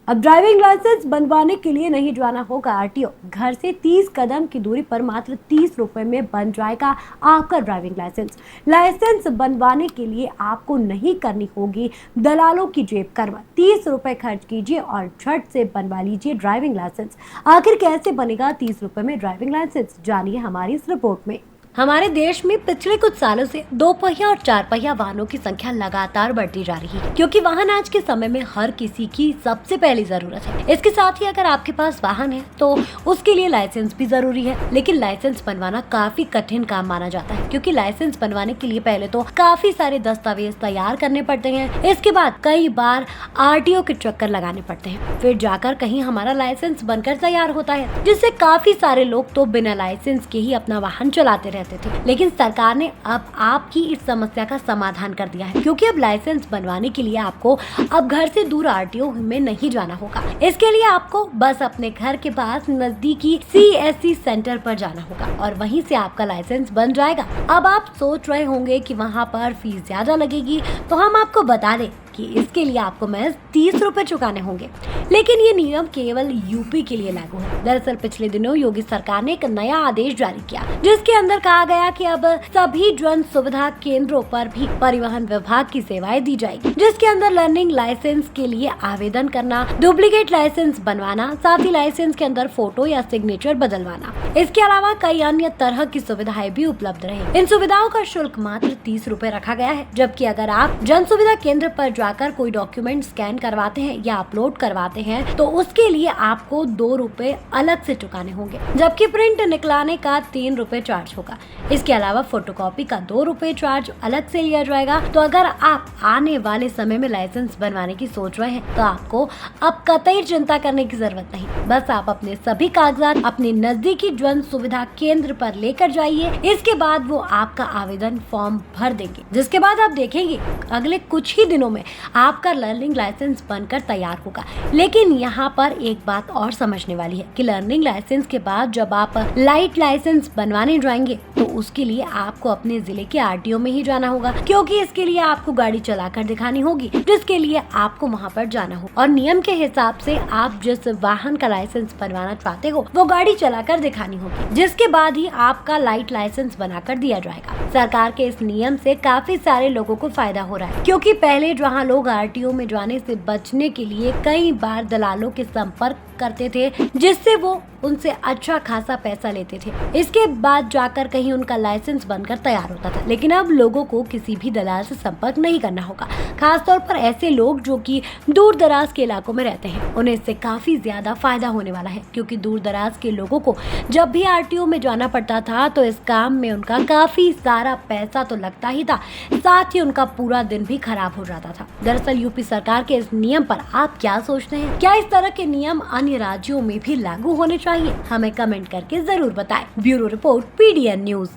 अब driving licence बनवाने के लिए नहीं जाना होगा आरटीओ। घर से 30 कदम की दूरी पर मात्र 30 रुपए में बन जाएगा आपका ड्राइविंग लाइसेंस। लाइसेंस बनवाने के लिए आपको नहीं करनी होगी दलालों की जेब करवा। 30 रुपए खर्च कीजिए और झट से बनवा लीजिए ड्राइविंग लाइसेंस। आखिर कैसे बनेगा 30 रुपए में ड्राइविंग लाइसेंस, जानिए हमारी इस रिपोर्ट में। हमारे देश में पिछले कुछ सालों से 2 पहिया और 4 पहिया वाहनों की संख्या लगातार बढ़ती जा रही है, क्योंकि वाहन आज के समय में हर किसी की सबसे पहली जरूरत है। इसके साथ ही अगर आपके पास वाहन है तो उसके लिए लाइसेंस भी जरूरी है, लेकिन लाइसेंस बनवाना काफी कठिन काम माना जाता है, क्योंकि लाइसेंस बनवाने के लिए पहले तो काफी सारे दस्तावेज तैयार करने पड़ते हैं। इसके बाद कई बार आरटीओ के चक्कर लगाने पड़ते हैं, फिर जाकर कहीं हमारा लाइसेंस बनकर तैयार होता है, जिससे काफी सारे लोग तो बिना लाइसेंस के ही अपना वाहन चलाते रहते थे। लेकिन सरकार ने अब आपकी इस समस्या का समाधान कर दिया है, क्योंकि अब लाइसेंस बनवाने के लिए आपको अब घर से दूर आरटीओ में नहीं जाना होगा। इसके लिए आपको बस अपने घर के पास नजदीकी सीएससी सेंटर पर जाना होगा और वहीं से आपका लाइसेंस बन जाएगा। अब आप सोच रहे होंगे कि वहाँ पर फीस ज्यादा लगेगी, तो हम आपको बता दें कि इसके लिए आपको महज 30 रुपए चुकाने होंगे, लेकिन ये नियम केवल यूपी के लिए लागू है। दरअसल पिछले दिनों योगी सरकार ने एक नया आदेश जारी किया, जिसके अंदर कहा गया कि अब सभी जन सुविधा केंद्रों पर भी परिवहन विभाग की सेवाएं दी जाएगी, जिसके अंदर लर्निंग लाइसेंस के लिए आवेदन करना, डुप्लीकेट लाइसेंस बनवाना, साथ ही लाइसेंस के अंदर फोटो या सिग्नेचर बदलवाना। इसके अलावा कई अन्य तरह की सुविधाएं भी उपलब्ध रहे। इन सुविधाओं का शुल्क मात्र 30 रुपए रखा गया है, जबकि अगर आप जन सुविधा केंद्र पर जाकर कोई डॉक्यूमेंट स्कैन करवाते हैं या अपलोड करवाते हैं तो उसके लिए आपको 2 रुपए अलग से चुकाने होंगे, जबकि प्रिंट निकलाने का 3 रुपए चार्ज होगा। इसके अलावा फोटोकॉपी का 2 रुपए चार्ज अलग से लिया जाएगा। तो अगर आप आने वाले समय में लाइसेंस बनवाने की सोच रहे हैं तो आपको अब कतई चिंता करने की जरूरत नहीं। बस आप अपने सभी कागजात अपने नजदीकी जन सुविधा केंद्र पर लेकर जाइए। इसके बाद वो आपका आवेदन फॉर्म भर देंगे, जिसके बाद आप देखेंगे अगले कुछ ही दिनों में आपका लर्निंग लाइसेंस बनकर तैयार होगा। लेकिन यहाँ पर एक बात और समझने वाली है कि लर्निंग लाइसेंस के बाद जब आप लाइट लाइसेंस बनवाने जाएंगे तो उसके लिए आपको अपने जिले के आरटीओ में ही जाना होगा, क्योंकि इसके लिए आपको गाड़ी चलाकर दिखानी होगी, जिसके लिए आपको वहाँ पर जाना होगा और नियम के हिसाब से आप जिस वाहन का लाइसेंस बनवाना चाहते हो वो गाड़ी चलाकर दिखानी होगी, जिसके बाद ही आपका लाइट लाइसेंस बनाकर दिया जाएगा। सरकार के इस नियम से काफी सारे लोगों को फायदा हो रहा है, क्योंकि पहले जहाँ लोग आरटीओ में जाने से बचने के लिए कई बार दलालों के संपर्क करते थे, जिससे वो उनसे अच्छा खासा पैसा लेते थे। इसके बाद जाकर कहीं उनका लाइसेंस बनकर तैयार होता था। लेकिन अब लोगों को किसी भी दलाल से संपर्क नहीं करना होगा। खासतौर पर ऐसे लोग जो कि दूर दराज के इलाकों में रहते हैं, उन्हें इससे काफी ज्यादा फायदा होने वाला है, क्योंकि दूर दराज के लोगों को जब भी आरटीओ में जाना पड़ता था तो इस काम में उनका काफी सारा पैसा तो लगता ही था, साथ ही उनका पूरा दिन भी खराब हो जाता था। दरअसल यूपी सरकार के इस नियम पर आप क्या सोचते हैं? क्या इस तरह के नियम अन्य राज्यों में भी लागू होने चाहिए? हमें कमेंट करके जरूर बताएं। Bureau report, PDN news.